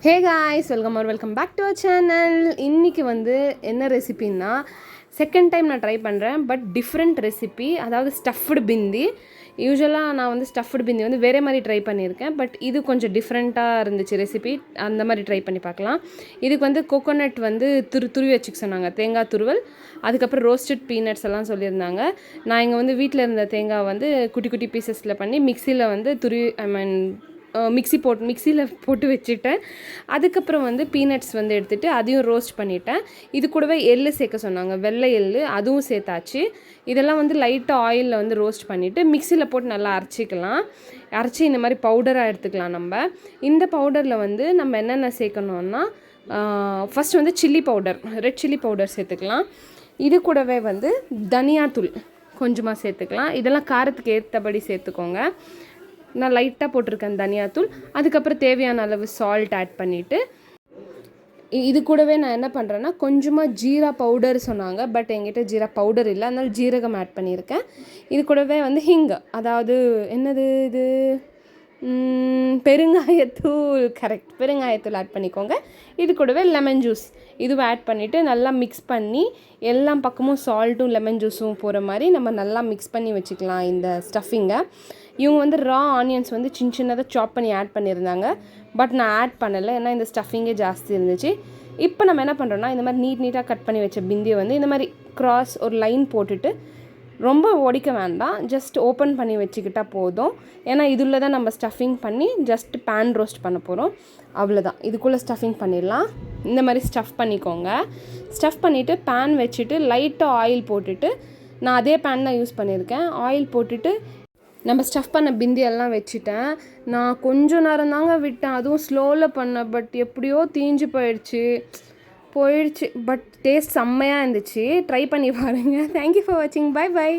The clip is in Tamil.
Hey guys, welcome back to our channel. இன்றைக்கி வந்து என்ன ரெசிபின்னா, செகண்ட் டைம் நான் ட்ரை பண்ணுறேன். பட் டிஃப்ரெண்ட் ரெசிபி, அதாவது ஸ்டஃப்டு பிந்தி. யூஸ்வலாக நான் வந்து ஸ்டஃப்டு பிந்தி வந்து வேறு மாதிரி ட்ரை பண்ணியிருக்கேன். பட் இது கொஞ்சம் டிஃப்ரெண்ட்டாக இருந்துச்சு ரெசிபி. அந்த மாதிரி ட்ரை பண்ணி பார்க்கலாம். இதுக்கு வந்து கோகோனட் வந்து துருவி வச்சுக்க சொன்னாங்க, தேங்காய் துருவல். அதுக்கப்புறம் ரோஸ்டட் பீனட்ஸ் எல்லாம் சொல்லியிருந்தாங்க. நான் இங்கே வந்து வீட்டில் இருந்த தேங்காய் வந்து குட்டி குட்டி பீசஸில் பண்ணி மிக்சியில் வந்து மிக்சியில் போட்டு வச்சுட்டேன். அதுக்கப்புறம் வந்து பீனட்ஸ் வந்து எடுத்துகிட்டு அதையும் ரோஸ்ட் பண்ணிட்டேன். இது கூடவே எள்ளு சேர்க்க சொன்னாங்க, வெள்ளை எள்ளு, அதுவும் சேர்த்தாச்சு. இதெல்லாம் வந்து லைட்டாக ஆயிலில் வந்து ரோஸ்ட் பண்ணிவிட்டு மிக்சியில் போட்டு நல்லா அரைச்சி இந்த மாதிரி பவுடராக எடுத்துக்கலாம். இந்த பவுடரில் வந்து நம்ம என்னென்ன சேர்க்கணுன்னா, ஃபஸ்ட் வந்து chilli powder, red chilli powder சேர்த்துக்கலாம். இது கூடவே வந்து தனியாத்தூள் கொஞ்சமாக சேர்த்துக்கலாம். இதெல்லாம் காரத்துக்கு ஏற்றபடி சேர்த்துக்கோங்க. நான் லைட்டாக போட்டிருக்கேன் தனியாத்தூள். அதுக்கப்புறம் தேவையான அளவு சால்ட் ஆட் பண்ணிவிட்டு, இது கூடவே நான் என்ன பண்ணுறேன்னா, கொஞ்சமாக ஜீரா பவுடர் சொன்னாங்க. பட் என்கிட்ட ஜீரா பவுடர் இல்லை, அதனால ஜீரகம் ஆட் பண்ணியிருக்கேன். இது கூடவே வந்து ஹிங், அதாவது என்னது இது, பெருங்காயத்தூள், கரெக்ட், பெருங்காயத்தூள் ஆட் பண்ணிக்கோங்க. இது கூடவே லெமன் ஜூஸ் இதுவும் ஆட் பண்ணிவிட்டு நல்லா மிக்ஸ் பண்ணி, எல்லா பக்கமும் சால்ட்டும் லெமன் ஜூஸும் போகிற மாதிரி நம்ம நல்லா மிக்ஸ் பண்ணி வச்சுக்கலாம் இந்த ஸ்டஃபிங்கை. இவங்க வந்து ரா ஆனியன்ஸ் வந்து சின்னதாக சாப் பண்ணி ஆட் பண்ணியிருந்தாங்க. பட் நான் ஆட் பண்ணலை, ஏன்னா இந்த ஸ்டஃபிங்கே ஜாஸ்தி இருந்துச்சு. இப்போ நம்ம என்ன பண்ணுறோன்னா, இந்த மாதிரி நீட்டாக கட் பண்ணி வச்ச பிந்தியை வந்து இந்த மாதிரி கிராஸ் ஒரு லைன் போட்டுட்டு, ரொம்ப ஒடிக்க வேண்டாம், ஜஸ்ட் ஓப்பன் பண்ணி வச்சுக்கிட்டால் போதும். ஏன்னா இதுள்ள தான் நம்ம ஸ்டஃபிங் பண்ணி ஜஸ்ட் பேன் ரோஸ்ட் பண்ண போகிறோம். அவ்வளோதான், இதுக்குள்ளே ஸ்டஃபிங் பண்ணிடலாம். இந்த மாதிரி ஸ்டஃப் பண்ணிக்கோங்க. ஸ்டஃப் பண்ணிவிட்டு பேன் வச்சுட்டு லைட்டாக ஆயில் போட்டுட்டு, நான் அதே பேன் தான் யூஸ் பண்ணியிருக்கேன். ஆயில் போட்டுட்டு நம்ம ஸ்டஃப் பண்ண பிந்தியெல்லாம் வச்சுட்டேன். நான் கொஞ்சம் நேரம் தாங்க விட்டேன், அதுவும் ஸ்லோவில் பண்ணேன். பட் எப்படியோ தீஞ்சு போயிடுச்சு. பட் டேஸ்ட் செம்மையாக இருந்துச்சு. ட்ரை பண்ணி பாருங்கள். தேங்க்யூ ஃபார் வாட்சிங். பை.